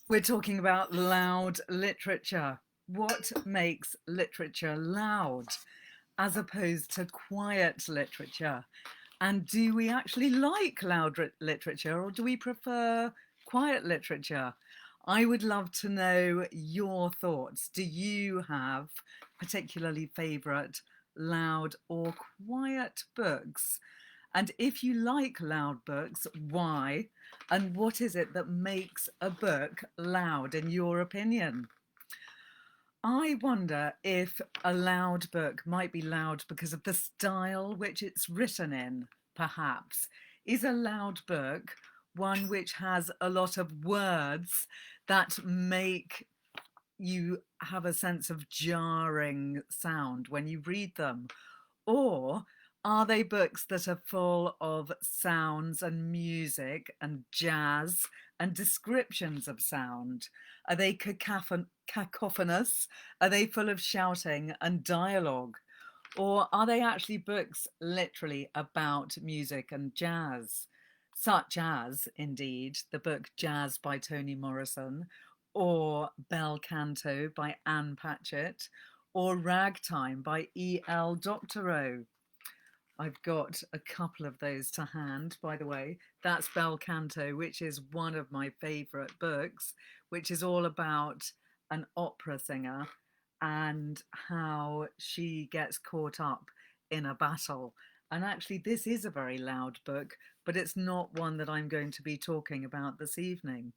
We're talking about loud literature. What makes literature loud as opposed to quiet literature? And do we actually like loud literature or do we prefer quiet literature? I would love to know your thoughts. Do you have particularly favourite loud or quiet books? And if you like loud books, why? And what is it that makes a book loud, in your opinion? I wonder if a loud book might be loud because of the style which it's written in, perhaps. Is a loud book one which has a lot of words that make you have a sense of jarring sound when you read them? Or are they books that are full of sounds and music and jazz and descriptions of sound? Are they cacophonous? Are they full of shouting and dialogue? Or are they actually books literally about music and jazz? Such as, indeed, the book Jazz by Toni Morrison, or Bel Canto by Anne Patchett, or Ragtime by E.L. Doctorow. I've got a couple of those to hand, by the way. That's Bel Canto, which is one of my favourite books, which is all about an opera singer and how she gets caught up in a battle. And actually, this is a very loud book, but it's not one that I'm going to be talking about this evening.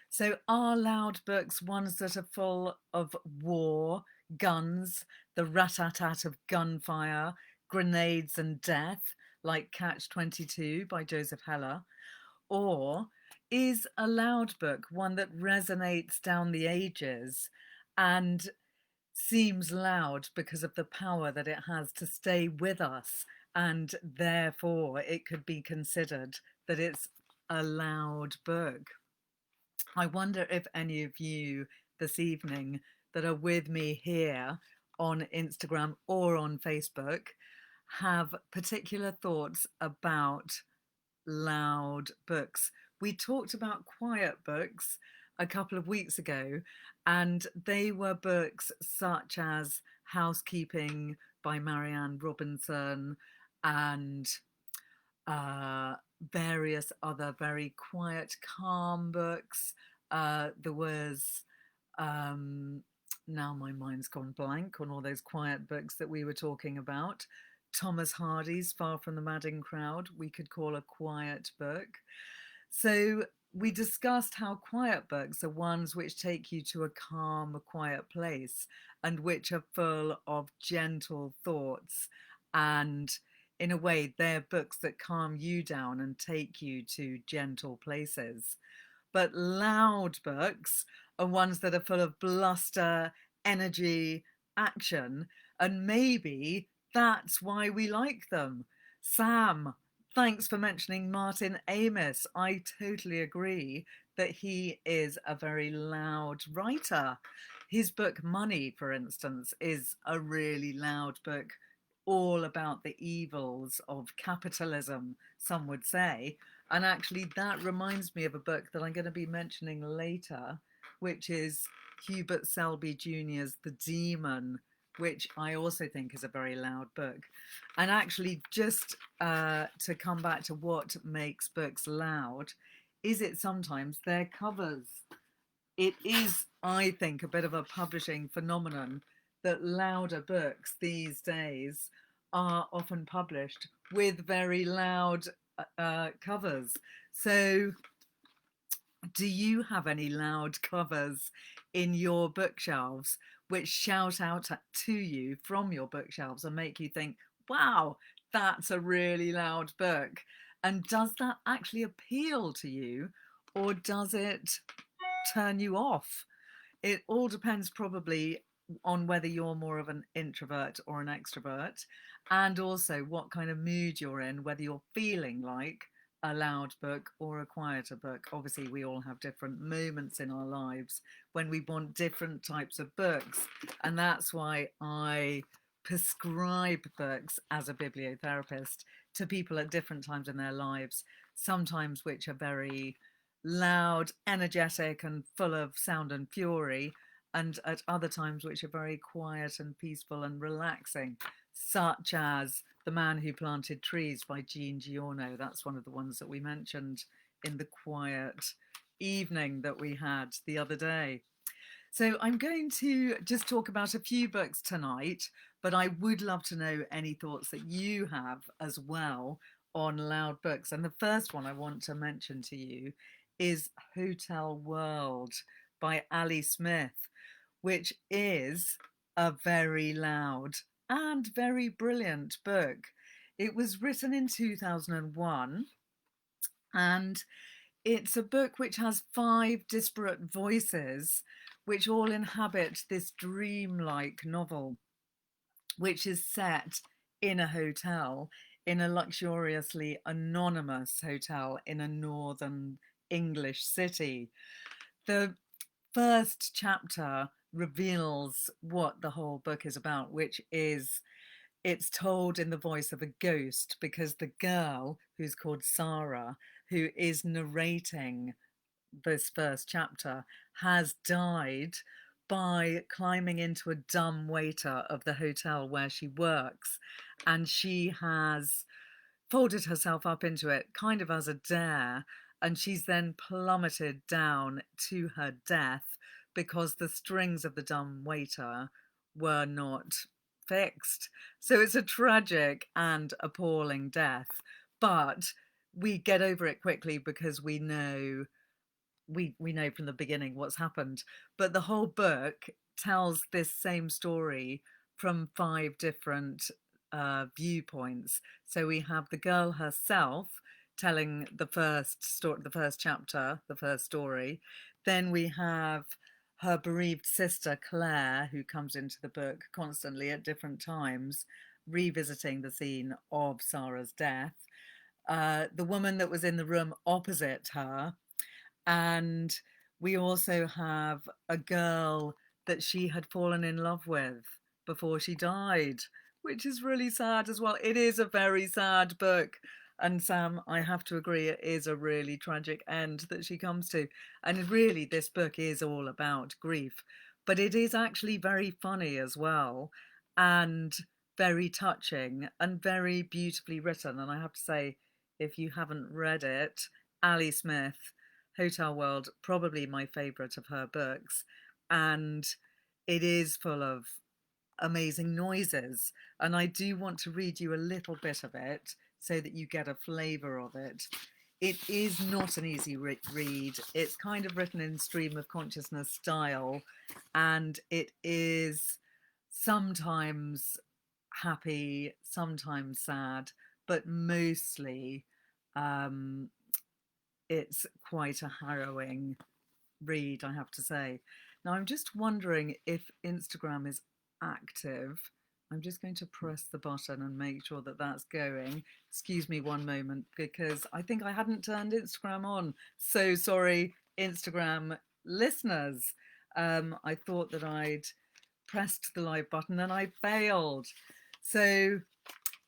So, are loud books ones that are full of war, guns, the rat a tat of gunfire, grenades, and death, like Catch 22 by Joseph Heller? Or is a loud book one that resonates down the ages and seems loud because of the power that it has to stay with us, and therefore it could be considered that it's a loud book? I wonder if any of you this evening that are with me here on Instagram or on Facebook have particular thoughts about loud books. We talked about quiet books a couple of weeks ago, and they were books such as Housekeeping by Marianne Robinson and various other very quiet, calm books. There was, um, now my mind's gone blank on all those quiet books that we were talking about. Thomas Hardy's Far from the Madding Crowd, we could call a quiet book. So we discussed how quiet books are ones which take you to a calm, a quiet place and which are full of gentle thoughts. And in a way, they're books that calm you down and take you to gentle places. But loud books are ones that are full of bluster, energy, action, and maybe that's why we like them. Sam, thanks for mentioning Martin Amis. I totally agree that he is a very loud writer. His book Money, for instance, is a really loud book, all about the evils of capitalism, some would say. And actually, that reminds me of a book that I'm going to be mentioning later, which is Hubert Selby Jr.'s The Demon, which I also think is a very loud book. And actually, just to come back to what makes books loud, is it sometimes their covers? It is, I think, a bit of a publishing phenomenon that louder books these days are often published with very loud covers. So, do you have any loud covers in your bookshelves which shout out to you from your bookshelves and make you think, wow, that's a really loud book? And does that actually appeal to you, or does it turn you off? It all depends probably on whether you're more of an introvert or an extrovert, and also what kind of mood you're in, whether you're feeling like a loud book or a quieter book. Obviously, we all have different moments in our lives when we want different types of books, and that's why I prescribe books as a bibliotherapist to people at different times in their lives, sometimes which are very loud, energetic, and full of sound and fury, and at other times which are very quiet and peaceful and relaxing, such as The Man Who Planted Trees by Jean Giorno. That's one of the ones that we mentioned in the quiet evening that we had the other day. So I'm going to just talk about a few books tonight, but I would love to know any thoughts that you have as well on loud books. And the first one I want to mention to you is Hotel World by Ali Smith, which is a very loud and very brilliant book. It was written in 2001, and it's a book which has 5 disparate voices which all inhabit this dreamlike novel, which is set in a hotel, in a luxuriously anonymous hotel in a northern English city. The first chapter reveals what the whole book is about, which is it's told in the voice of a ghost, because the girl, who's called Sarah, who is narrating this first chapter, has died by climbing into a dumb waiter of the hotel where she works. And she has folded herself up into it kind of as a dare. And she's then plummeted down to her death because the strings of the dumb waiter were not fixed. So it's a tragic and appalling death. But we get over it quickly because we know from the beginning what's happened. But the whole book tells this same story from 5 different viewpoints. So we have the girl herself telling the first story, the first chapter, the first story. Then we have her bereaved sister Claire, who comes into the book constantly at different times, revisiting the scene of Sarah's death. The woman that was in the room opposite her, and we also have a girl that she had fallen in love with before she died, which is really sad as well. It is a very sad book. And Sam, I have to agree, it is a really tragic end that she comes to. And really, this book is all about grief, but it is actually very funny as well, and very touching and very beautifully written. And I have to say, if you haven't read it, Ali Smith, Hotel World, probably my favourite of her books. And it is full of amazing noises. And I do want to read you a little bit of it so that you get a flavour of it. It is not an easy read. It's kind of written in stream of consciousness style, and it is sometimes happy, sometimes sad, but mostly it's quite a harrowing read, I have to say. Now, I'm just wondering if Instagram is active. I'm just going to press the button and make sure that that's going. Excuse me one moment, because I think I hadn't turned Instagram on. So sorry, Instagram listeners. I thought that I'd pressed the live button and I failed. So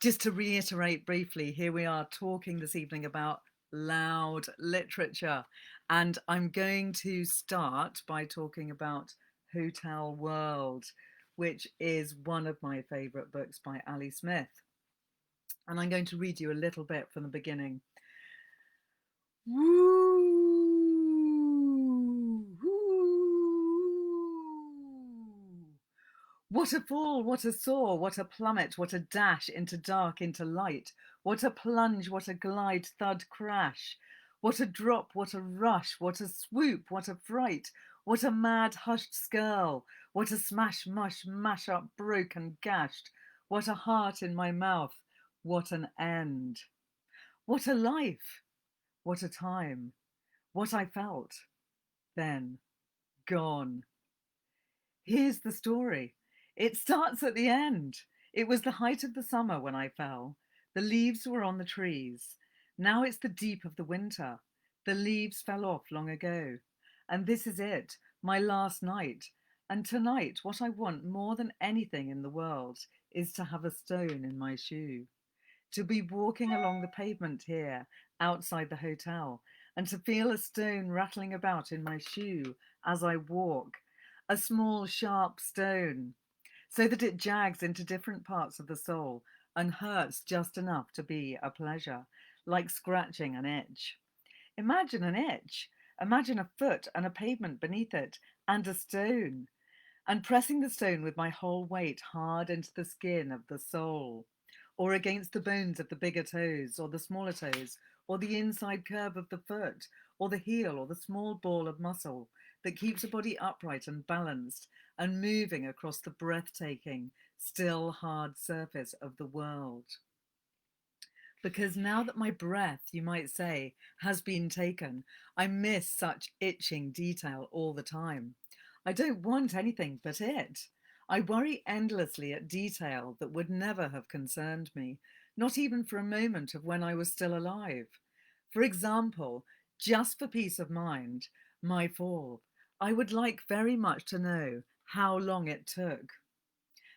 just to reiterate briefly, here we are talking this evening about loud literature. And I'm going to start by talking about Hotel World, which is one of my favourite books by Ali Smith. And I'm going to read you a little bit from the beginning. Woo! Woo! What a fall, what a soar, what a plummet, what a dash into dark, into light, what a plunge, what a glide, thud, crash, what a drop, what a rush, what a swoop, what a fright, what a mad hushed skirl, what a smash, mush, mash up, broken, gashed, what a heart in my mouth, what an end. What a life, what a time, what I felt, then gone. Here's the story. It starts at the end. It was the height of the summer when I fell. The leaves were on the trees. Now it's the deep of the winter. The leaves fell off long ago. And this is it, my last night. And tonight, what I want more than anything in the world is to have a stone in my shoe. To be walking along the pavement here, outside the hotel, and to feel a stone rattling about in my shoe as I walk, a small sharp stone, so that it jags into different parts of the soul and hurts just enough to be a pleasure, like scratching an itch. Imagine an itch. Imagine a foot and a pavement beneath it and a stone, and pressing the stone with my whole weight hard into the skin of the sole, or against the bones of the bigger toes or the smaller toes, or the inside curve of the foot, or the heel, or the small ball of muscle that keeps a body upright and balanced and moving across the breathtaking, still hard surface of the world. Because now that my breath, you might say, has been taken, I miss such itching detail all the time. I don't want anything but it. I worry endlessly at detail that would never have concerned me, not even for a moment of when I was still alive. For example, just for peace of mind, my fall, I would like very much to know how long it took.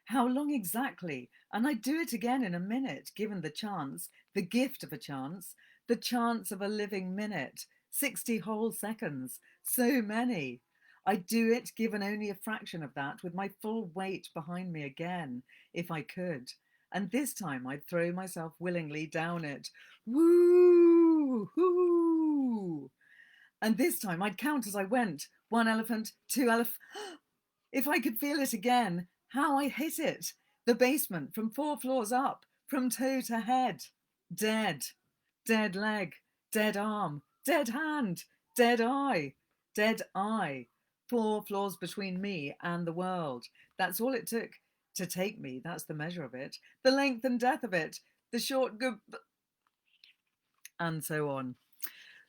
How long exactly? And I'd do it again in a minute, given the chance, the gift of a chance, the chance of a living minute, 60 whole seconds, so many. I'd do it, given only a fraction of that, with my full weight behind me again, if I could. And this time I'd throw myself willingly down it. Woo! Hoo! And this time I'd count as I went. One elephant, two elephant. If I could feel it again, how I hit it. The basement from 4 floors up, from toe to head. Dead. Dead leg, dead arm, dead hand, dead eye, dead eye. 4 floors between me and the world. That's all it took to take me. That's the measure of it. The length and depth of it. The short good. And so on.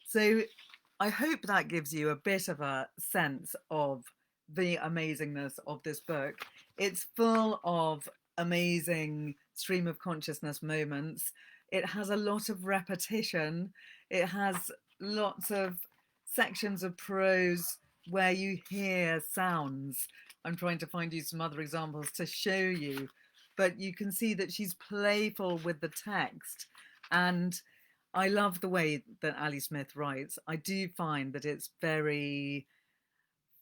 So I hope that gives you a bit of a sense of the amazingness of this book. It's full of amazing stream of consciousness moments. It has a lot of repetition. It has lots of sections of prose where you hear sounds. I'm trying to find you some other examples to show you, but you can see that she's playful with the text. And I love the way that Ali Smith writes. I do find that it's very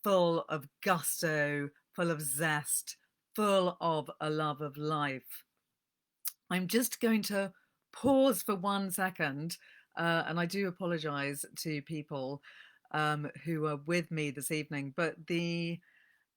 full of gusto, full of zest, full of a love of life. I'm just going to pause for 1 second, and I do apologise to people who are with me this evening, but the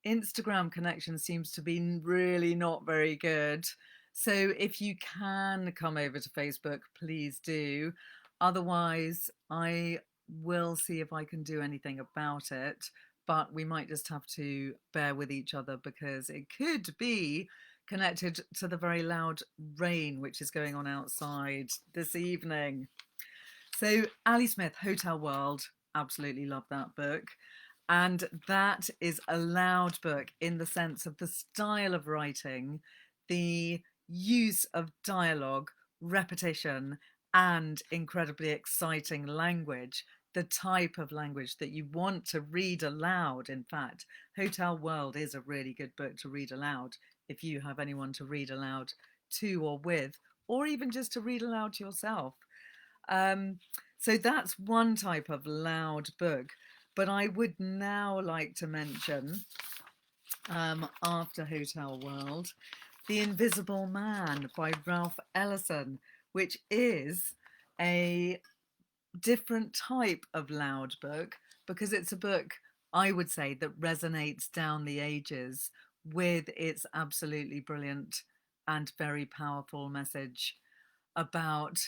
Instagram connection seems to be really not very good. So if you can come over to Facebook, please do. Otherwise, I will see if I can do anything about it. But we might just have to bear with each other because it could be connected to the very loud rain which is going on outside this evening. So Ali Smith, Hotel World, absolutely love that book. And that is a loud book in the sense of the style of writing, the use of dialogue, repetition, and incredibly exciting language, the type of language that you want to read aloud. In fact, Hotel World is a really good book to read aloud if you have anyone to read aloud to or with, or even just to read aloud to yourself. So that's one type of loud book. But I would now like to mention, after Hotel World, The Invisible Man by Ralph Ellison, which is a different type of loud book because it's a book, I would say, that resonates down the ages with its absolutely brilliant and very powerful message about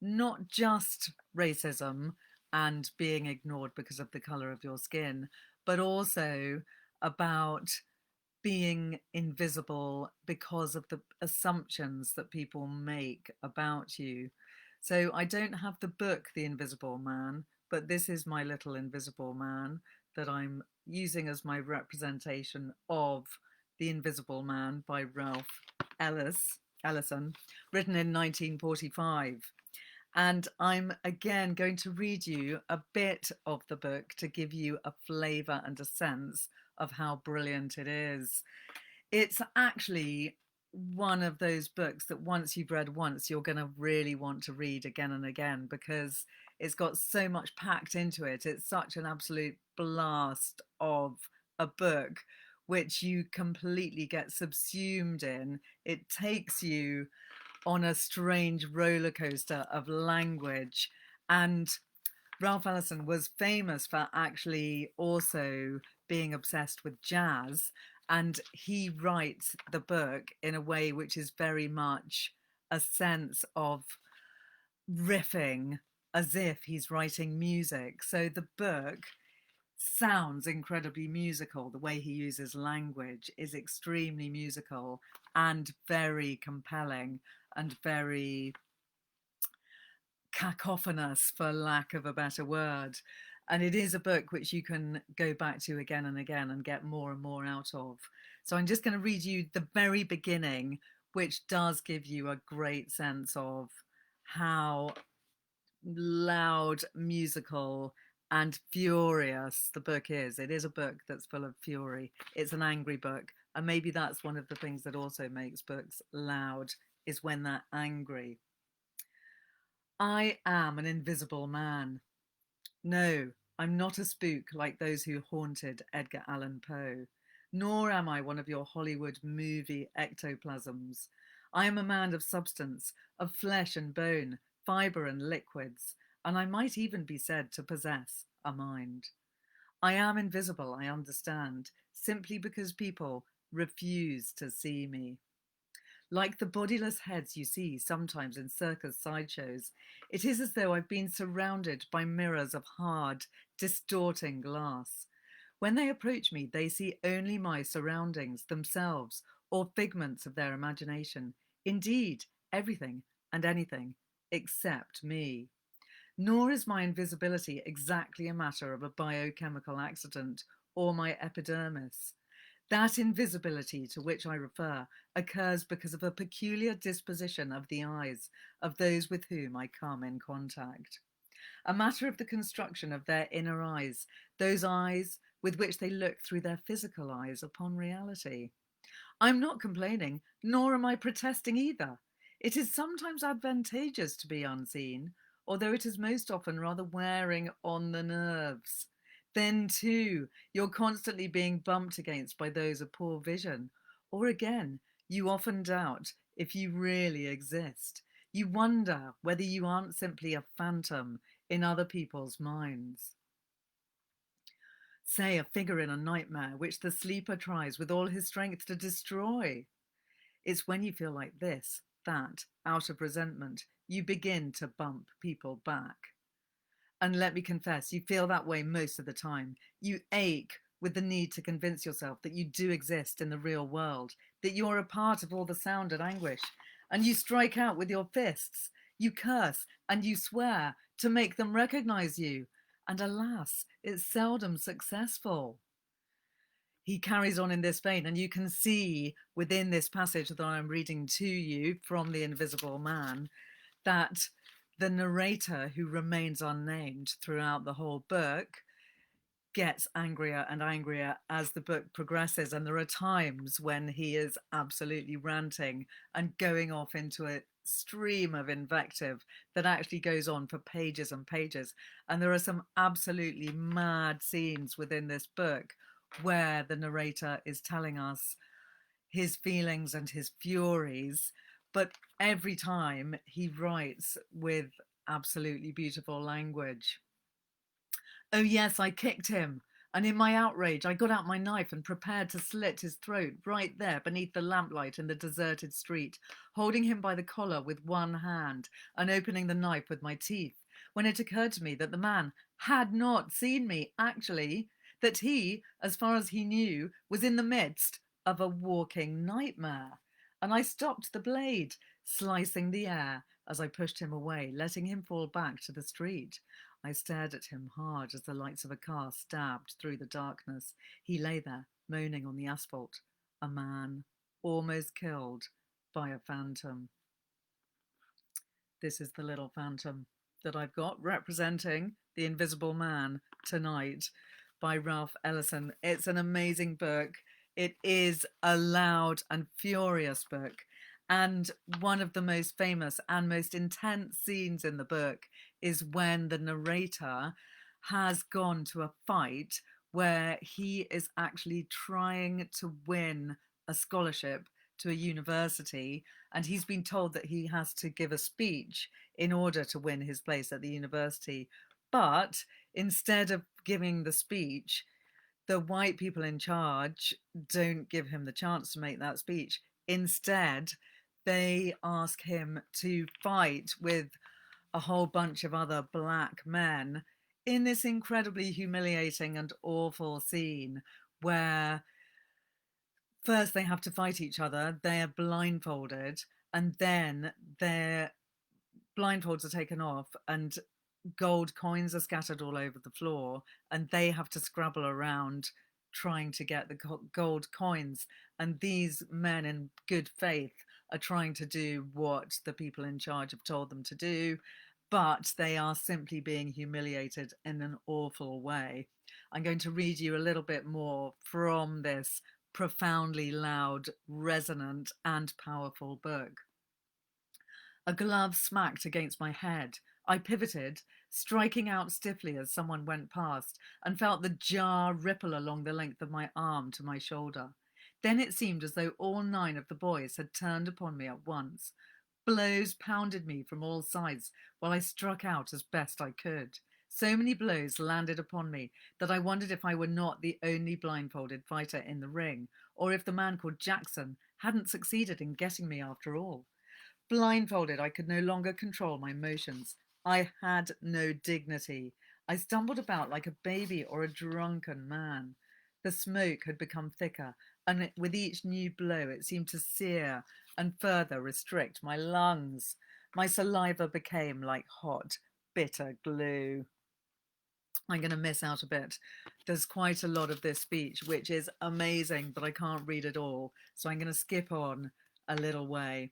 not just racism and being ignored because of the color of your skin, but also about being invisible because of the assumptions that people make about you. So I don't have the book, The Invisible Man, but this is my little invisible man that I'm using as my representation of The Invisible Man by Ralph Ellison, written in 1945. And I'm again going to read you a bit of the book to give you a flavour and a sense of how brilliant it is. It's actually one of those books that once you've read once, you're going to really want to read again and again because It's got so much packed into it. It's such an absolute blast of a book, which you completely get subsumed in. It takes you on a strange roller coaster of language. And Ralph Ellison was famous for actually also being obsessed with jazz. And he writes the book in a way which is very much a sense of riffing as if he's writing music. So the book sounds incredibly musical. The way he uses language is extremely musical and very compelling and very cacophonous, for lack of a better word. And it is a book which you can go back to again and again and get more and more out of. So I'm just going to read you the very beginning, which does give you a great sense of how loud, musical, and furious the book is. It is a book that's full of fury. It's an angry book. And maybe that's one of the things that also makes books loud, is when they're angry. I am an invisible man. No, I'm not a spook like those who haunted Edgar Allan Poe. Nor am I one of your Hollywood movie ectoplasms. I am a man of substance, of flesh and bone, fibre and liquids, and I might even be said to possess a mind. I am invisible, I understand, simply because people refuse to see me. Like the bodiless heads you see sometimes in circus sideshows, it is as though I've been surrounded by mirrors of hard, distorting glass. When they approach me, they see only my surroundings, themselves, or figments of their imagination. Indeed, everything and anything except me. Nor is my invisibility exactly a matter of a biochemical accident or my epidermis. That invisibility to which I refer occurs because of a peculiar disposition of the eyes of those with whom I come in contact. A matter of the construction of their inner eyes, those eyes with which they look through their physical eyes upon reality. I'm not complaining, nor am I protesting either. It is sometimes advantageous to be unseen, although it is most often rather wearing on the nerves. Then, too, you're constantly being bumped against by those of poor vision. Or again, you often doubt if you really exist. You wonder whether you aren't simply a phantom in other people's minds. Say, a figure in a nightmare which the sleeper tries with all his strength to destroy. It's when you feel like this that, out of resentment, you begin to bump people back. And let me confess, you feel that way most of the time. You ache with the need to convince yourself that you do exist in the real world, that you're a part of all the sound and anguish, and you strike out with your fists. You curse and you swear to make them recognize you. And alas, it's seldom successful. He carries on in this vein, and you can see within this passage that I'm reading to you from The Invisible Man that the narrator, who remains unnamed throughout the whole book, gets angrier and angrier as the book progresses. And there are times when he is absolutely ranting and going off into a stream of invective that actually goes on for pages and pages. And there are some absolutely mad scenes within this book where the narrator is telling us his feelings and his furies, but every time he writes with absolutely beautiful language. Oh yes, I kicked him, and in my outrage I got out my knife and prepared to slit his throat right there beneath the lamplight in the deserted street, holding him by the collar with one hand and opening the knife with my teeth, when it occurred to me that the man had not seen me, actually, that he, as far as he knew, was in the midst of a walking nightmare. And I stopped the blade, slicing the air as I pushed him away, letting him fall back to the street. I stared at him hard as the lights of a car stabbed through the darkness. He lay there, moaning on the asphalt, a man almost killed by a phantom. This is the little phantom that I've got representing The Invisible Man tonight by Ralph Ellison. It's an amazing book. It is a loud and furious book. And one of the most famous and most intense scenes in the book is when the narrator has gone to a fight where he is actually trying to win a scholarship to a university, and he's been told that he has to give a speech in order to win his place at the university. But instead of giving the speech, the white people in charge don't give him the chance to make that speech. Instead, they ask him to fight with a whole bunch of other black men in this incredibly humiliating and awful scene where first they have to fight each other, they're blindfolded, and then their blindfolds are taken off and gold coins are scattered all over the floor, and they have to scrabble around trying to get the gold coins. And these men in good faith are trying to do what the people in charge have told them to do, but they are simply being humiliated in an awful way. I'm going to read you a little bit more from this profoundly loud, resonant, and powerful book. A glove smacked against my head. I pivoted, striking out stiffly as someone went past, and felt the jar ripple along the length of my arm to my shoulder. Then it seemed as though all 9 of the boys had turned upon me at once. Blows pounded me from all sides while I struck out as best I could. So many blows landed upon me that I wondered if I were not the only blindfolded fighter in the ring, or if the man called Jackson hadn't succeeded in getting me after all. Blindfolded, I could no longer control my motions. I had no dignity. I stumbled about like a baby or a drunken man. The smoke had become thicker, and with each new blow it seemed to sear and further restrict my lungs. My saliva became like hot, bitter glue. I'm going to miss out a bit. There's quite a lot of this speech, which is amazing, but I can't read it all. So I'm going to skip on a little way.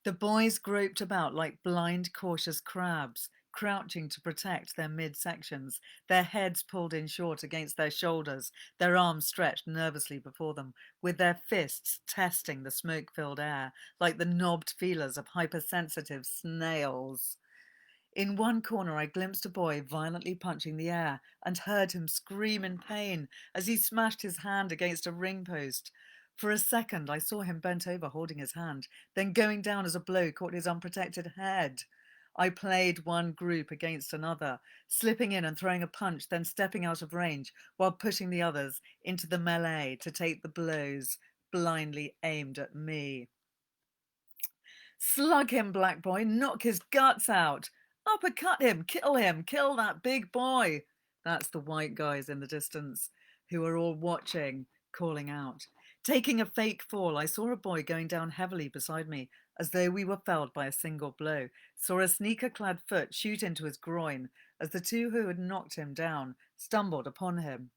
The boys groped about like blind, cautious crabs, crouching to protect their midsections, their heads pulled in short against their shoulders, their arms stretched nervously before them, with their fists testing the smoke-filled air like the knobbed feelers of hypersensitive snails. In one corner, I glimpsed a boy violently punching the air and heard him scream in pain as he smashed his hand against a ring post. For a second, I saw him bent over holding his hand, then going down as a blow caught his unprotected head. I played one group against another, slipping in and throwing a punch, then stepping out of range while pushing the others into the melee to take the blows blindly aimed at me. Slug him, black boy, knock his guts out. Uppercut him, kill that big boy. That's the white guys in the distance who are all watching, calling out. Taking a fake fall, I saw a boy going down heavily beside me, as though we were felled by a single blow. Saw a sneaker-clad foot shoot into his groin as the 2 who had knocked him down stumbled upon him.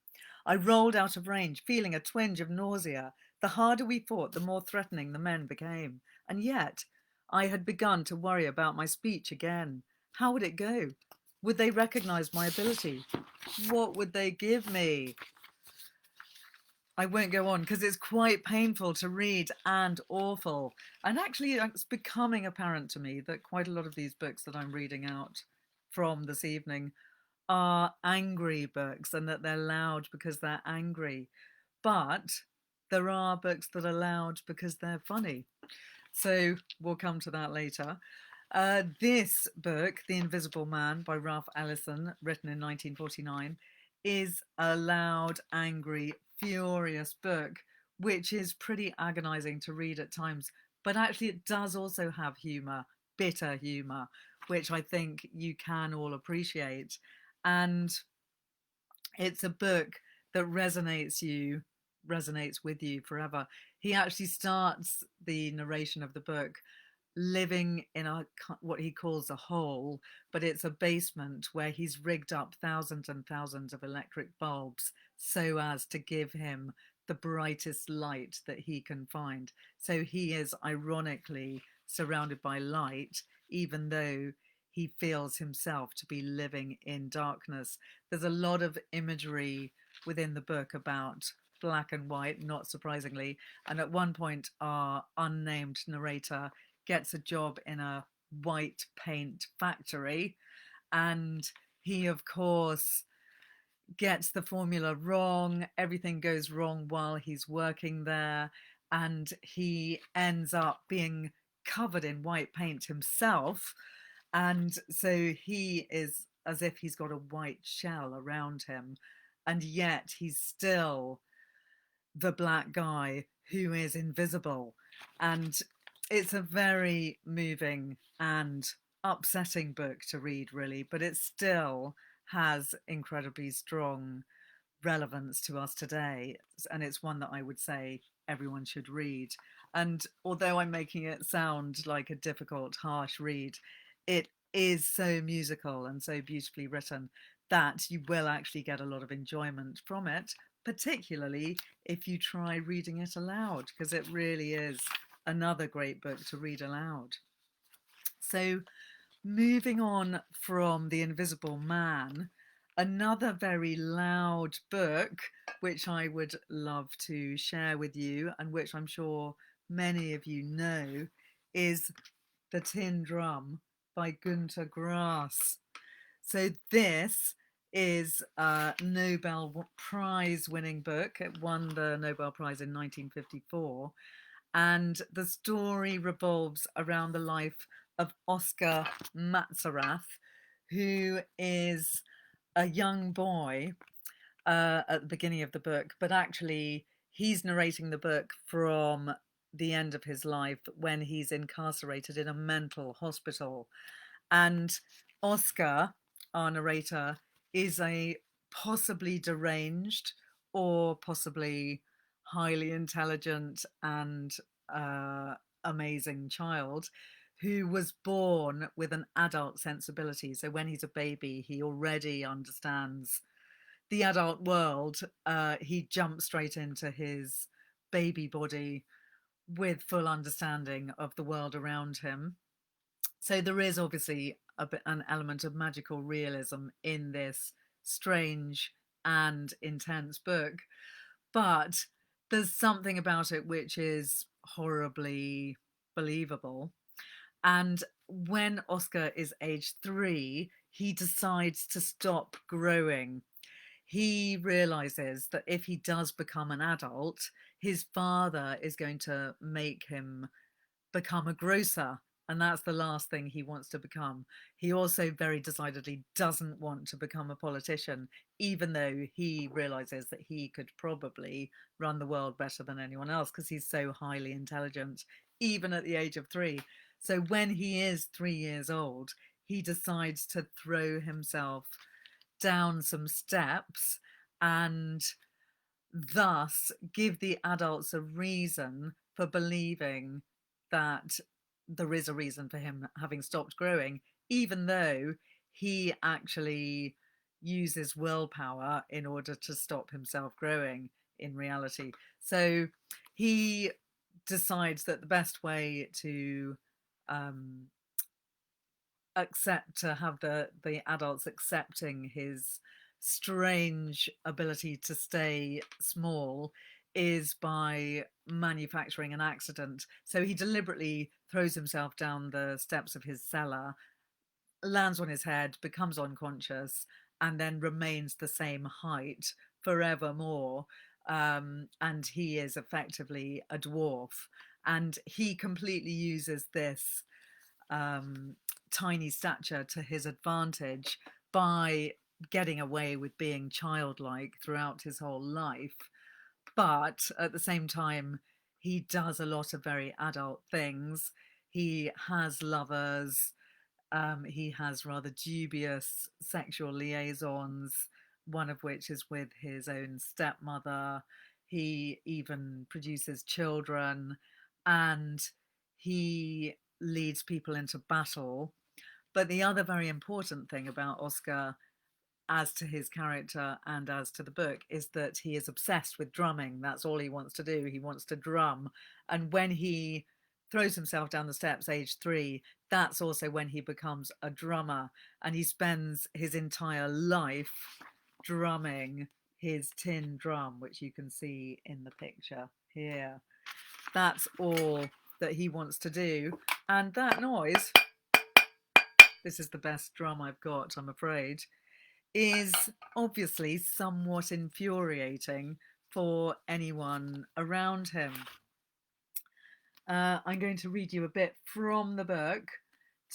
I rolled out of range, feeling a twinge of nausea. The harder we fought, the more threatening the men became. And yet, I had begun to worry about my speech again. How would it go? Would they recognize my ability? What would they give me? I won't go on because it's quite painful to read and awful. And actually, it's becoming apparent to me that quite a lot of these books that I'm reading out from this evening are angry books, and that they're loud because they're angry. But there are books that are loud because they're funny. So we'll come to that later. This book, The Invisible Man by Ralph Ellison, written in 1949, is a loud, angry, furious book, which is pretty agonizing to read at times. But actually, it does also have humour, bitter humour, which I think you can all appreciate. And it's a book that resonates with you forever. He actually starts the narration of the book living in what he calls a hole, but it's a basement where he's rigged up thousands and thousands of electric bulbs so as to give him the brightest light that he can find. So he is ironically surrounded by light, even though he feels himself to be living in darkness. There's a lot of imagery within the book about black and white, not surprisingly. And at one point, our unnamed narrator gets a job in a white paint factory. And he, of course, gets the formula wrong. Everything goes wrong while he's working there. And he ends up being covered in white paint himself. And so he is as if he's got a white shell around him. And yet he's still the black guy who is invisible. And it's a very moving and upsetting book to read, really, but it still has incredibly strong relevance to us today. And it's one that I would say everyone should read. And although I'm making it sound like a difficult, harsh read, it is so musical and so beautifully written that you will actually get a lot of enjoyment from it, particularly if you try reading it aloud, because it really is another great book to read aloud. So, moving on from The Invisible Man, another very loud book, which I would love to share with you, and which I'm sure many of you know, is The Tin Drum by Günter Grass. So this is a Nobel Prize winning book. It won the Nobel Prize in 1954. And the story revolves around the life of Oscar Matzerath, who is a young boy at the beginning of the book, but actually he's narrating the book from the end of his life when he's incarcerated in a mental hospital. And Oscar, our narrator, is a possibly deranged or possibly highly intelligent and amazing child who was born with an adult sensibility. So when he's a baby, he already understands the adult world. He jumps straight into his baby body with full understanding of the world around him. So there is obviously an element of magical realism in this strange and intense book, but there's something about it which is horribly believable. And when Oscar is age 3, he decides to stop growing. He realizes that if he does become an adult, his father is going to make him become a grocer. And that's the last thing he wants to become. He also very decidedly doesn't want to become a politician, even though he realizes that he could probably run the world better than anyone else because he's so highly intelligent, even at the age of 3. So when he is 3 years old, he decides to throw himself down some steps and thus give the adults a reason for believing that there is a reason for him having stopped growing, even though he actually uses willpower in order to stop himself growing in reality. So he decides that the best way to have the adults accepting his strange ability to stay small is by manufacturing an accident. So he deliberately throws himself down the steps of his cellar, lands on his head, becomes unconscious, and then remains the same height forevermore. And he is effectively a dwarf. And he completely uses this tiny stature to his advantage by getting away with being childlike throughout his whole life. But at the same time, he does a lot of very adult things. He has lovers. He has rather dubious sexual liaisons, one of which is with his own stepmother. He even produces children, and he leads people into battle. But the other very important thing about Oscar, as to his character and as to the book, is that he is obsessed with drumming. That's all he wants to do. He wants to drum. And when he throws himself down the steps, age 3, that's also when he becomes a drummer. And he spends his entire life drumming his tin drum, which you can see in the picture here. That's all that he wants to do. And that noise, this is the best drum I've got, I'm afraid, is obviously somewhat infuriating for anyone around him. I'm going to read you a bit from the book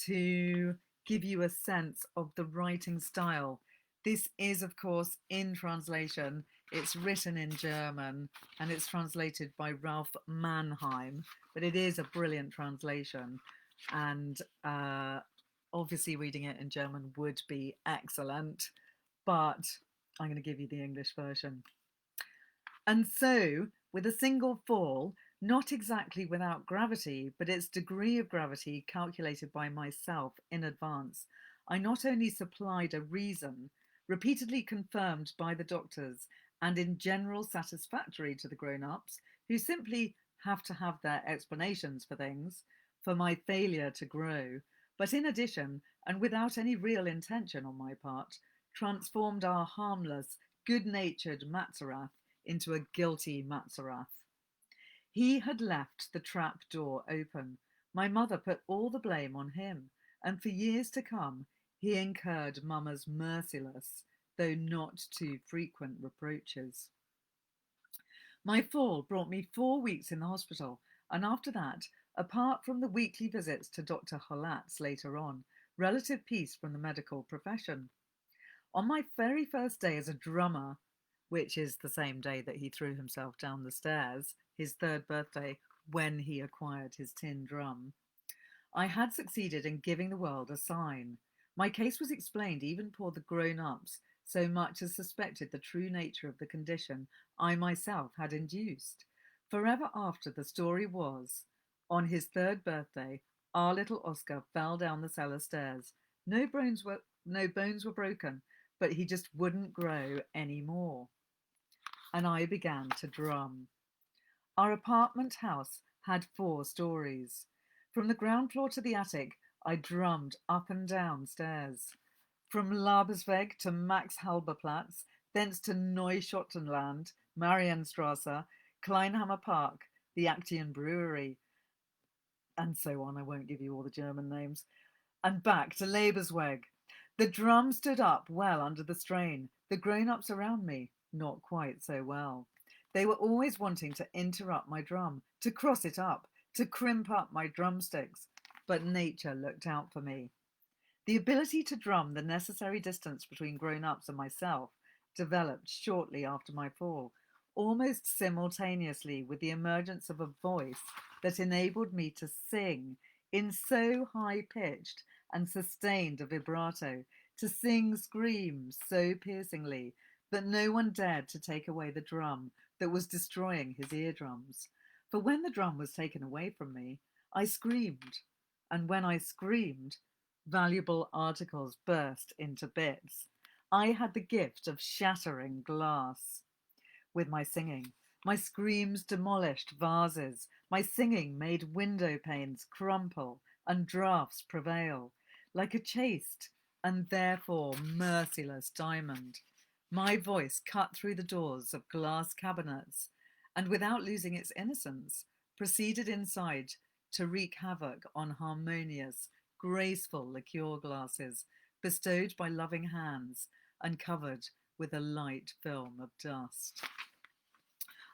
to give you a sense of the writing style. This is, of course, in translation. It's written in German and it's translated by Ralph Mannheim, but it is a brilliant translation. And obviously, reading it in German would be excellent, but I'm going to give you the English version. And so, with a single fall, not exactly without gravity, but its degree of gravity calculated by myself in advance, I not only supplied a reason, repeatedly confirmed by the doctors, and in general satisfactory to the grown-ups, who simply have to have their explanations for things, for my failure to grow, but in addition, and without any real intention on my part, transformed our harmless, good-natured Matzerath into a guilty Matzerath. He had left the trap door open. My mother put all the blame on him, and for years to come he incurred Mamma's merciless, though not too frequent, reproaches. My fall brought me 4 weeks in the hospital, and after that, apart from the weekly visits to Dr. Hollatz later on, relative peace from the medical profession. On my very first day as a drummer, which is the same day that he threw himself down the stairs, his third birthday, when he acquired his tin drum, I had succeeded in giving the world a sign. My case was explained even before the grown-ups so much as suspected the true nature of the condition I myself had induced. Forever after, the story was, on his third birthday, our little Oscar fell down the cellar stairs. No bones were broken, but he just wouldn't grow anymore. And I began to drum. Our apartment house had 4 stories. From the ground floor to the attic, I drummed up and down stairs. From Labersweg to Max Halberplatz, thence to Neuschottenland, Marienstrasse, Kleinhammer Park, the Actian Brewery, and so on. I won't give you all the German names. And back to Labersweg. The drum stood up well under the strain. The grown-ups around me, not quite so well. They were always wanting to interrupt my drum, to cross it up, to crimp up my drumsticks. But nature looked out for me. The ability to drum the necessary distance between grown-ups and myself developed shortly after my fall, almost simultaneously with the emergence of a voice that enabled me to sing in so high-pitched and sustained a vibrato, to sing screams so piercingly that no one dared to take away the drum that was destroying his eardrums. For when the drum was taken away from me, I screamed, and when I screamed, valuable articles burst into bits. I had the gift of shattering glass. With my singing, my screams demolished vases. My singing made window panes crumple and draughts prevail. Like a chaste and therefore merciless diamond, my voice cut through the doors of glass cabinets and, without losing its innocence, proceeded inside to wreak havoc on harmonious, graceful liqueur glasses bestowed by loving hands and covered with a light film of dust.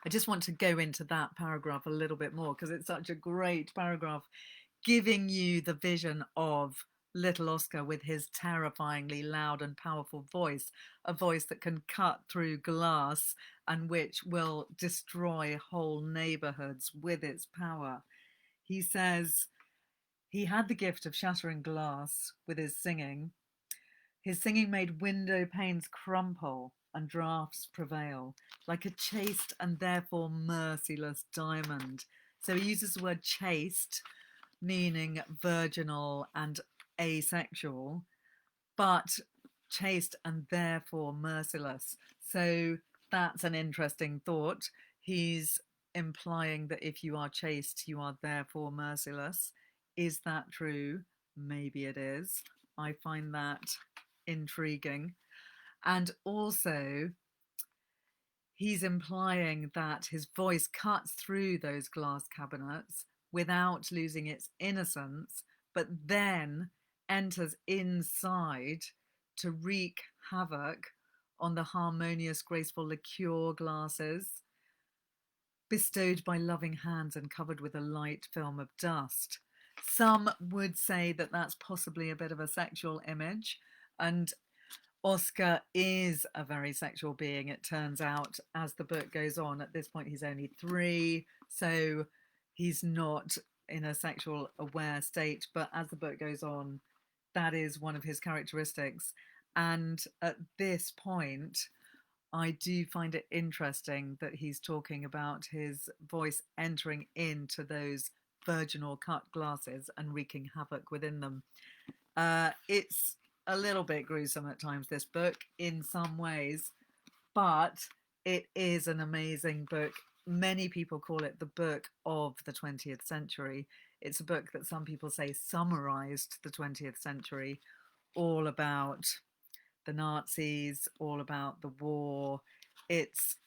I just want to go into that paragraph a little bit more because it's such a great paragraph, giving you the vision of little Oscar with his terrifyingly loud and powerful voice, a voice that can cut through glass and which will destroy whole neighborhoods with its power. He says he had the gift of shattering glass with his singing. His singing made window panes crumple and draughts prevail, like a chaste and therefore merciless diamond. So he uses the word chaste, meaning virginal and asexual, but chaste and therefore merciless. So that's an interesting thought. He's implying that if you are chaste, you are therefore merciless. Is that true? Maybe it is. I find that intriguing. And also, he's implying that his voice cuts through those glass cabinets without losing its innocence, but then enters inside to wreak havoc on the harmonious, graceful liqueur glasses bestowed by loving hands and covered with a light film of dust. Some would say that that's possibly a bit of a sexual image, and Oscar is a very sexual being, it turns out, as the book goes on. At this point, he's only 3, so he's not in a sexual aware state. But as the book goes on, that is one of his characteristics. And at this point, I do find it interesting that he's talking about his voice entering into those virginal cut glasses and wreaking havoc within them. It's a little bit gruesome at times, this book, in some ways, but it is an amazing book. Many people call it the book of the 20th century. It's a book that some people say summarized the 20th century, all about the Nazis, all about the war. It's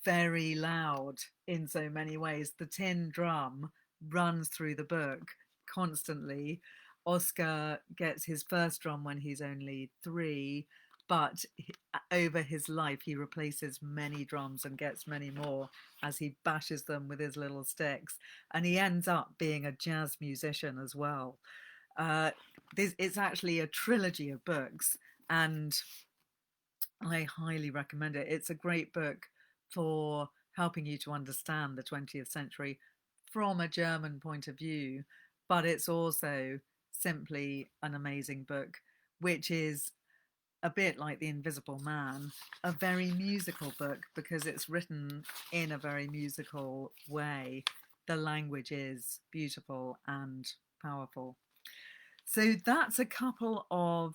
very loud in so many ways. The tin drum runs through the book constantly. Oscar gets his first drum when he's only 3, but over his life he replaces many drums and gets many more as he bashes them with his little sticks, and he ends up being a jazz musician as well. It's actually a trilogy of books, and I highly recommend it. It's a great book for helping you to understand the 20th century from a German point of view, but it's also simply an amazing book, which is a bit like The Invisible Man, a very musical book because it's written in a very musical way. The language is beautiful and powerful. So that's a couple of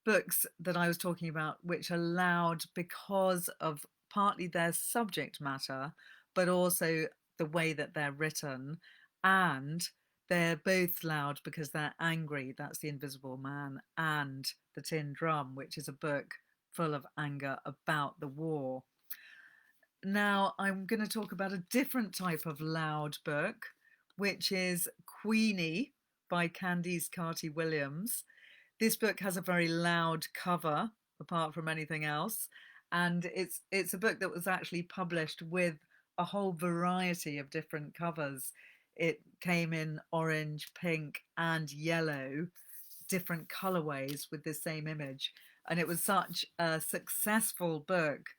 books that I was talking about, which are loud because of partly their subject matter, but also the way that they're written. And they're both loud because they're angry. That's The Invisible Man and The Tin Drum, which is a book full of anger about the war. Now, I'm going to talk about a different type of loud book, which is Queenie by Candice Carty-Williams. This book has a very loud cover, apart from anything else, and it's a book that was actually published with a whole variety of different covers. It came in orange, pink, and yellow, different colorways with the same image, and it was such a successful book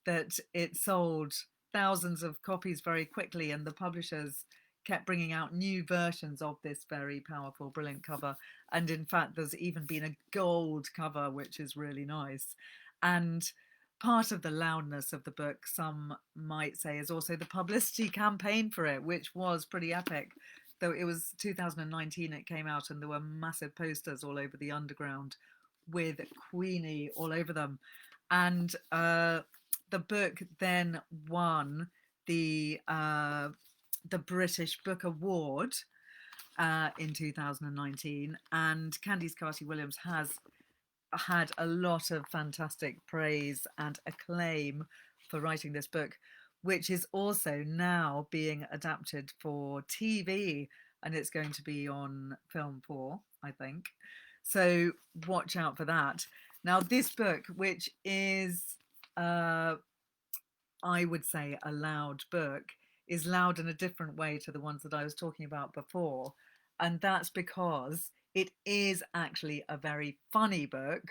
that it sold thousands of copies very quickly, and the publishers kept bringing out new versions of this very powerful, brilliant cover. And in fact, there's even been a gold cover, which is really nice. And part of the loudness of the book, some might say, is also the publicity campaign for it, which was pretty epic. Though it was 2019 it came out, and there were massive posters all over the underground with Queenie all over them. And the book then won the British Book Award in 2019, and Candice Carty-Williams has had a lot of fantastic praise and acclaim for writing this book, which is also now being adapted for TV, and it's going to be on Film 4, I think. So watch out for that. Now, this book, which is, I would say, a loud book, is loud in a different way to the ones that I was talking about before. And that's because it is actually a very funny book.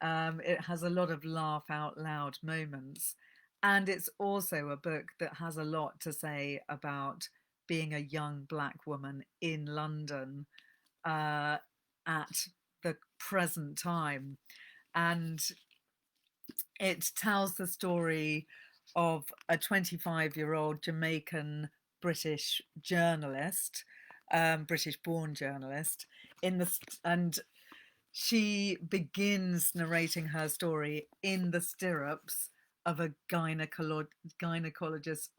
It has a lot of laugh out loud moments. And it's also a book that has a lot to say about being a young Black woman in London at the present time. And it tells the story of a 25-year-old Jamaican British journalist, British-born journalist, and she begins narrating her story in the stirrups of a gynecologist's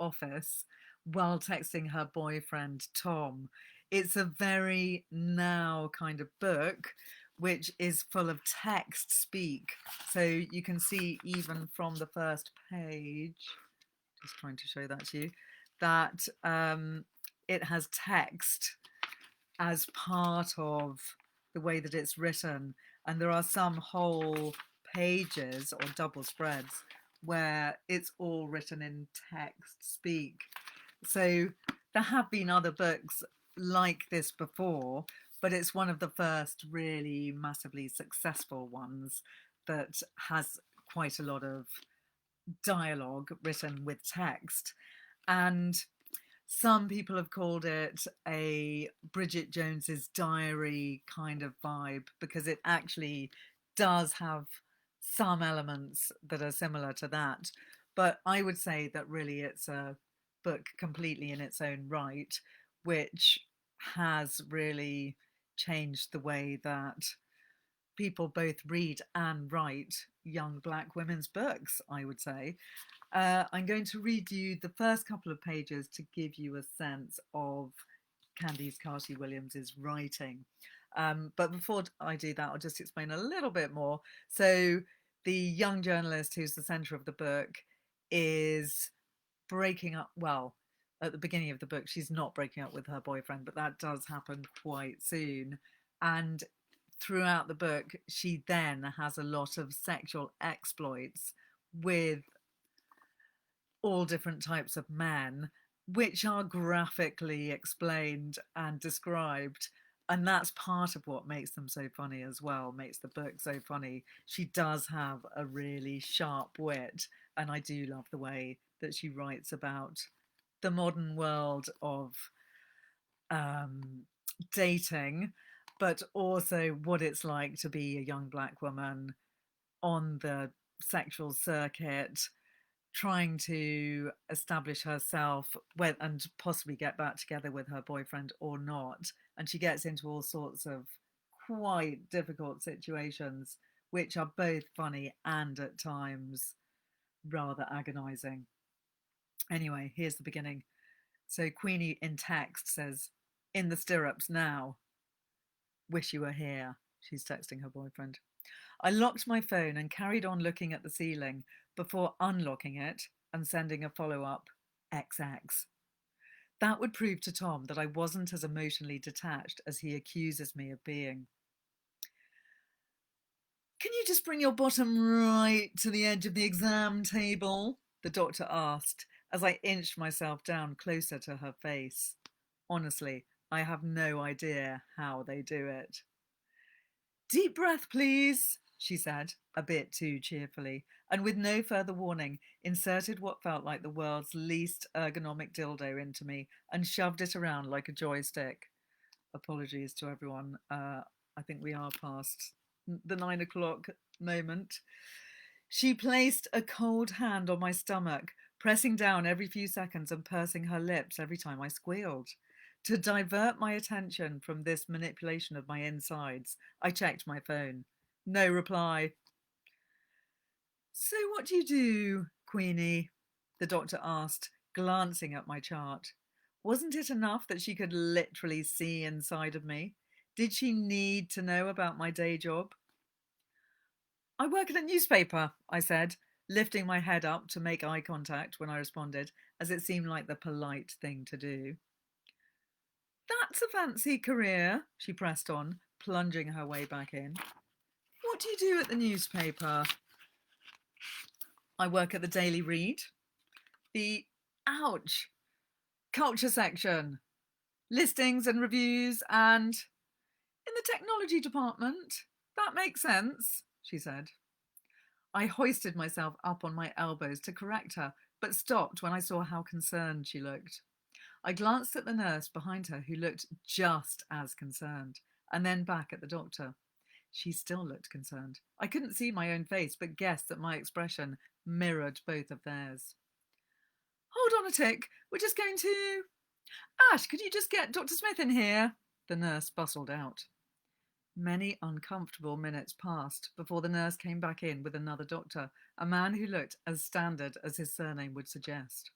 office while texting her boyfriend Tom. It's a very now kind of book, which is full of text speak. So you can see even from the first page, just trying to show that to you, that it has text as part of the way that it's written. And there are some whole pages or double spreads where it's all written in text speak. So there have been other books like this before, but it's one of the first really massively successful ones that has quite a lot of dialogue written with text. And some people have called it a Bridget Jones's Diary kind of vibe, because it actually does have some elements that are similar to that. But I would say that really it's a book completely in its own right, which has really changed the way that people both read and write young Black women's books, I would say. I'm going to read you the first couple of pages to give you a sense of Candice Carty-Williams's writing. But before I do that, I'll just explain a little bit more. So the young journalist who's the centre of the book is breaking up, well, at the beginning of the book, she's not breaking up with her boyfriend, but that does happen quite soon. And throughout the book, she then has a lot of sexual exploits with all different types of men, which are graphically explained and described. And that's part of what makes them so funny as well, makes the book so funny. She does have a really sharp wit, and I do love the way that she writes about the modern world of dating, but also what it's like to be a young Black woman on the sexual circuit, trying to establish herself and possibly get back together with her boyfriend or not. And she gets into all sorts of quite difficult situations, which are both funny and at times rather agonizing. Anyway, here's the beginning. So Queenie in text says, "In the stirrups now. Wish you were here." She's texting her boyfriend. I locked my phone and carried on looking at the ceiling before unlocking it and sending a follow-up XX. That would prove to Tom that I wasn't as emotionally detached as he accuses me of being. "Can you just bring your bottom right to the edge of the exam table?" the doctor asked as I inched myself down closer to her face. Honestly, I have no idea how they do it. "Deep breath, please," she said, a bit too cheerfully, and with no further warning, inserted what felt like the world's least ergonomic dildo into me and shoved it around like a joystick. Apologies to everyone. I think we are past the 9 o'clock moment. She placed a cold hand on my stomach, pressing down every few seconds and pursing her lips every time I squealed. To divert my attention from this manipulation of my insides, I checked my phone. No reply. "So what do you do, Queenie?" the doctor asked, glancing at my chart. Wasn't it enough that she could literally see inside of me? Did she need to know about my day job? "I work at a newspaper," I said, lifting my head up to make eye contact when I responded, as it seemed like the polite thing to do. "That's a fancy career," she pressed on, plunging her way back in. "What do you do at the newspaper?" "I work at the Daily Read. The, ouch, culture section. Listings and reviews and in the technology department. That makes sense," she said. I hoisted myself up on my elbows to correct her, but stopped when I saw how concerned she looked. I glanced at the nurse behind her, who looked just as concerned, and then back at the doctor. She still looked concerned. I couldn't see my own face, but guessed that my expression mirrored both of theirs. "Hold on a tick, we're just going to... Ash, could you just get Dr. Smith in here?" the nurse bustled out. Many uncomfortable minutes passed before the nurse came back in with another doctor, a man who looked as standard as his surname would suggest.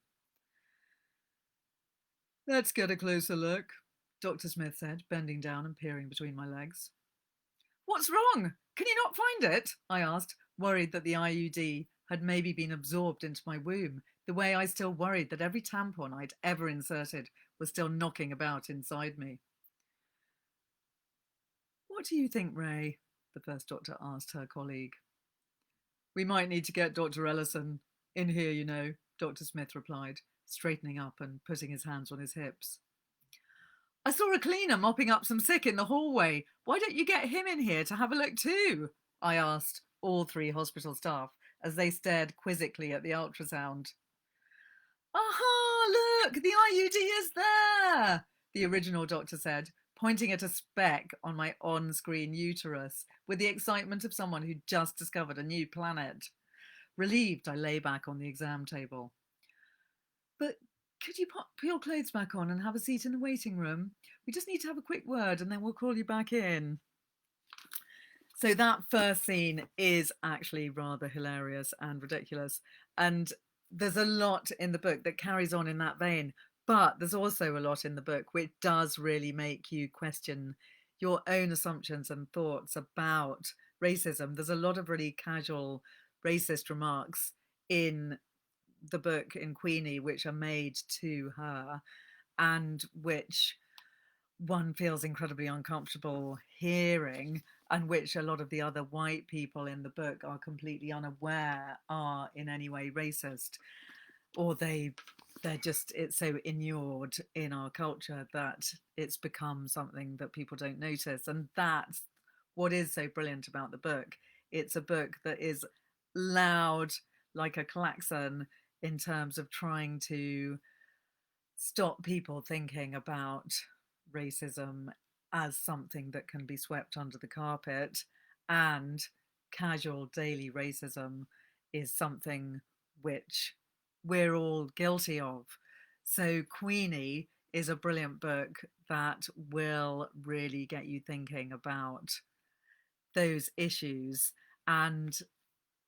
"Let's get a closer look," Dr. Smith said, bending down and peering between my legs. What's wrong? Can you not find it? I asked, worried that the IUD had maybe been absorbed into my womb, the way I still worried that every tampon I'd ever inserted was still knocking about inside me. What do you think, Ray? The first doctor asked her colleague. We might need to get Dr. Ellison in here, you know, Dr. Smith replied, straightening up and putting his hands on his hips. I saw a cleaner mopping up some sick in the hallway. Why don't you get him in here to have a look too? I asked all three hospital staff as they stared quizzically at the ultrasound. Aha, look, the IUD is there, the original doctor said, pointing at a speck on my on-screen uterus with the excitement of someone who'd just discovered a new planet. Relieved, I lay back on the exam table. But could you put your clothes back on and have a seat in the waiting room? We just need to have a quick word and then we'll call you back in. So that first scene is actually rather hilarious and ridiculous. And there's a lot in the book that carries on in that vein. But there's also a lot in the book which does really make you question your own assumptions and thoughts about racism. There's a lot of really casual racist remarks in the book in Queenie which are made to her and which one feels incredibly uncomfortable hearing, and which a lot of the other white people in the book are completely unaware are in any way racist, or they're just, it's so inured in our culture that it's become something that people don't notice. And that's what is so brilliant about the book. It's a book that is loud like a klaxon in terms of trying to stop people thinking about racism as something that can be swept under the carpet, and casual daily racism is something which we're all guilty of. So Queenie is a brilliant book that will really get you thinking about those issues, and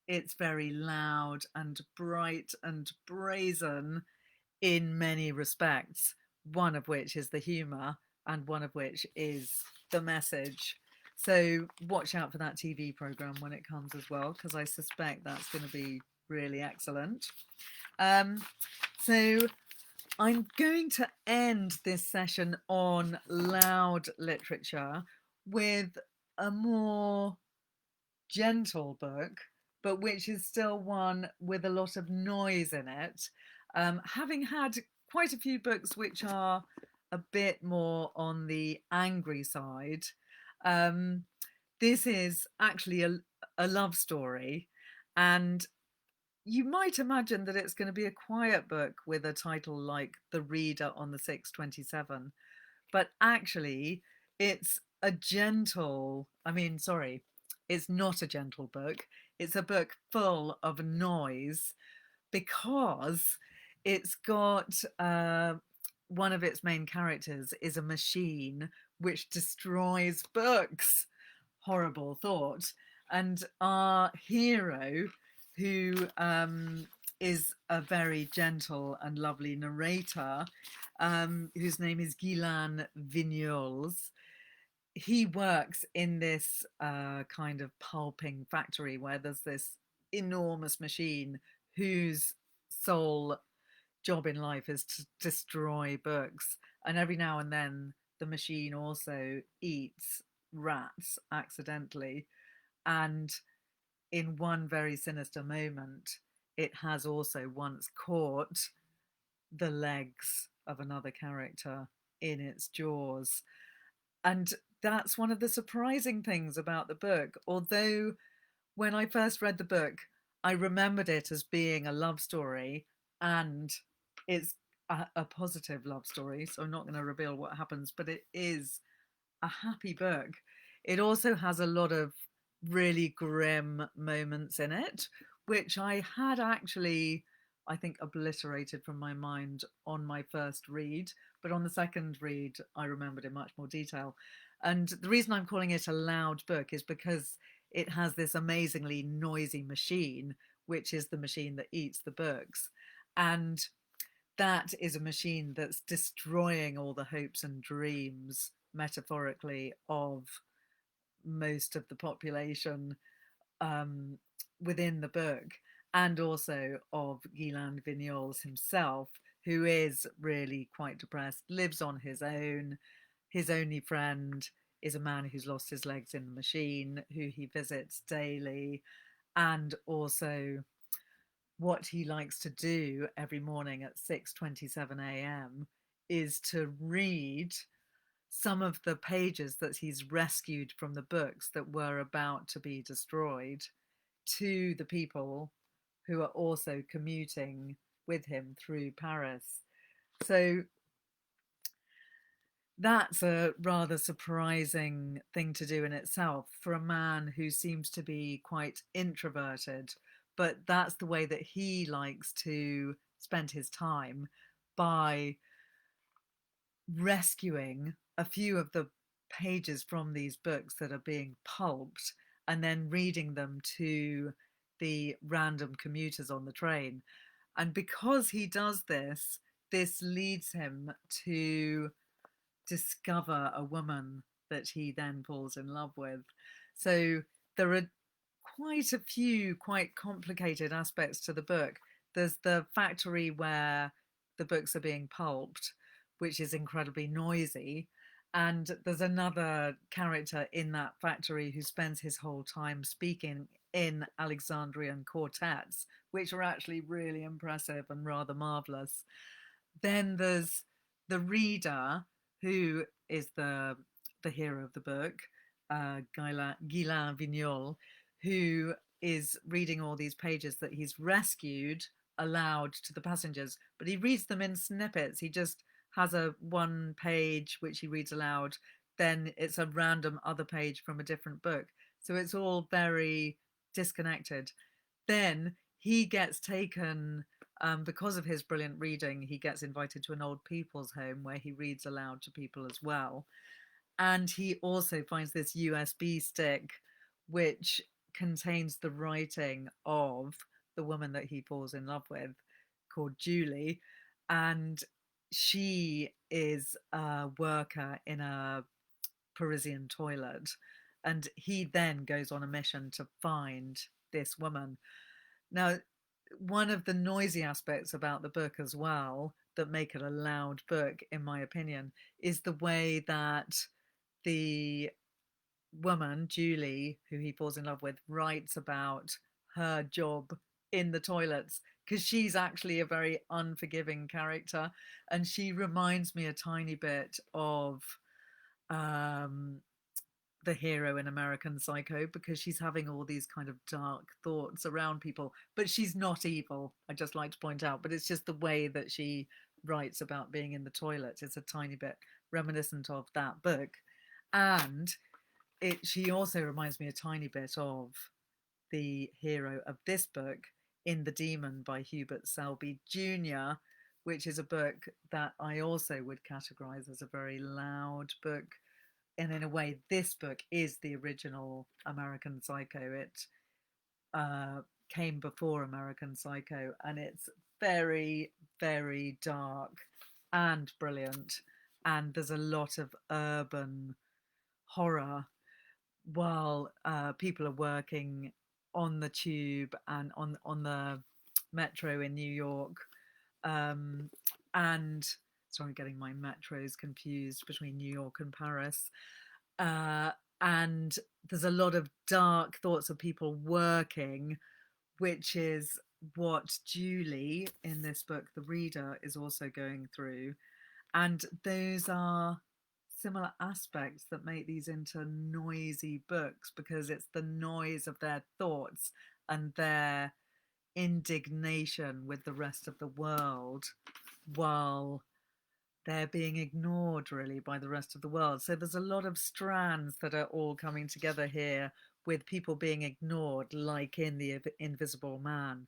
it's very loud and bright and brazen in many respects, one of which is the humour and one of which is the message. So watch out for that TV programme when it comes as well, because I suspect that's going to be really excellent. So I'm going to end this session on loud literature with a more gentle book, but which is still one with a lot of noise in it. Having had quite a few books which are a bit more on the angry side, this is actually a love story, and you might imagine that it's going to be a quiet book with a title like The Reader on the 627, but actually it's a gentle, it's not a gentle book. It's a book full of noise because it's got one of its main characters is a machine which destroys books. Horrible thought. And our hero, who is a very gentle and lovely narrator, whose name is Guylain Vignoles, he works in this kind of pulping factory where there's this enormous machine whose sole job in life is to destroy books. And every now and then the machine also eats rats accidentally. And in one very sinister moment, it has also once caught the legs of another character in its jaws. And that's one of the surprising things about the book. Although when I first read the book, I remembered it as being a love story, and it's a positive love story. So I'm not going to reveal what happens, but it is a happy book. It also has a lot of really grim moments in it, which I had actually, I think, obliterated from my mind on my first read. But on the second read, I remembered in much more detail. And the reason I'm calling it a loud book is because it has this amazingly noisy machine, which is the machine that eats the books. And that is a machine that's destroying all the hopes and dreams, metaphorically, of most of the population um, within the book, and also of Guylain Vignoles himself, who is really quite depressed, lives on his own. His only friend is a man who's lost his legs in the machine, who he visits daily, and also what he likes to do every morning at 6:27 a.m. is to read some of the pages that he's rescued from the books that were about to be destroyed to the people who are also commuting with him through Paris. So that's a rather surprising thing to do in itself for a man who seems to be quite introverted, but that's the way that he likes to spend his time, by rescuing a few of the pages from these books that are being pulped and then reading them to the random commuters on the train. And because he does this, this leads him to discover a woman that he then falls in love with. So there are quite a few quite complicated aspects to the book. There's the factory where the books are being pulped, which is incredibly noisy. And there's another character in that factory who spends his whole time speaking in Alexandrian quartets, which are actually really impressive and rather marvelous. Then there's the reader, who is the hero of the book, Guylain Vignoles, who is reading all these pages that he's rescued aloud to the passengers, but he reads them in snippets. He just has a one page which he reads aloud, then it's a random other page from a different book. So it's all very disconnected. Then he gets taken, because of his brilliant reading, he gets invited to an old people's home where he reads aloud to people as well. And he also finds this USB stick which contains the writing of the woman that he falls in love with, called Julie. And she is a worker in a Parisian toilet. And he then goes on a mission to find this woman. Now, one of the noisy aspects about the book as well that make it a loud book, in my opinion, is the way that the woman, Julie, who he falls in love with, writes about her job in the toilets, because she's actually a very unforgiving character. And she reminds me a tiny bit of um, the hero in American Psycho, because she's having all these kind of dark thoughts around people, but she's not evil. I just like to point out, but it's just the way that she writes about being in the toilet. It's a tiny bit reminiscent of that book. And she also reminds me a tiny bit of the hero of this book, In the Demon by Hubert Selby Jr., which is a book that I also would categorize as a very loud book. And in a way, this book is the original American Psycho. It came before American Psycho, and it's very, very dark and brilliant. And there's a lot of urban horror while people are working on the tube and on the metro in New York. And sorry, getting my metros confused between New York and Paris. Uh, and there's a lot of dark thoughts of people working, which is what Julie in this book, the reader, is also going through. And those are similar aspects that make these into noisy books, because it's the noise of their thoughts and their indignation with the rest of the world while they're being ignored really by the rest of the world. So there's a lot of strands that are all coming together here, with people being ignored, like in The Invisible Man.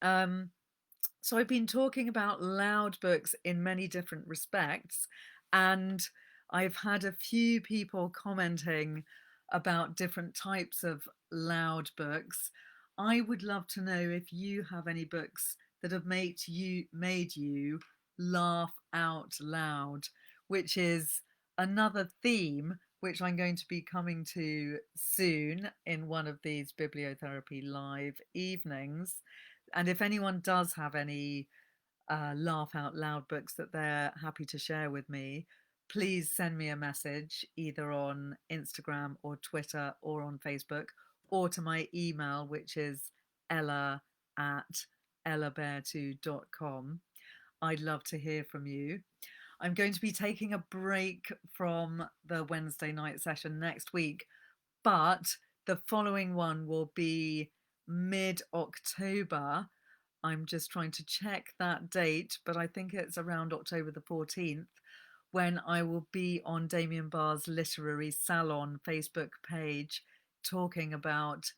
So I've been talking about loud books in many different respects, and I've had a few people commenting about different types of loud books. I would love to know if you have any books that have made you laugh out loud, which is another theme which I'm going to be coming to soon in one of these Bibliotherapy Live evenings. And if anyone does have any laugh out loud books that they're happy to share with me, please send me a message either on Instagram or Twitter or on Facebook, or to my email, which is ella@ellabeartooth.com. I'd love to hear from you. I'm going to be taking a break from the Wednesday night session next week, but the following one will be mid-October. I'm just trying to check that date, but I think it's around October the 14th, when I will be on Damien Barr's Literary Salon Facebook page talking about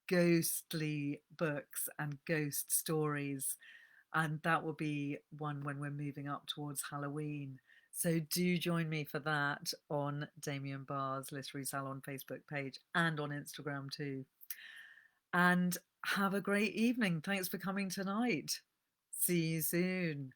ghostly books and ghost stories. And that will be one when we're moving up towards Halloween. So do join me for that on Damien Barr's Literary Salon Facebook page and on Instagram too. And have a great evening. Thanks for coming tonight. See you soon.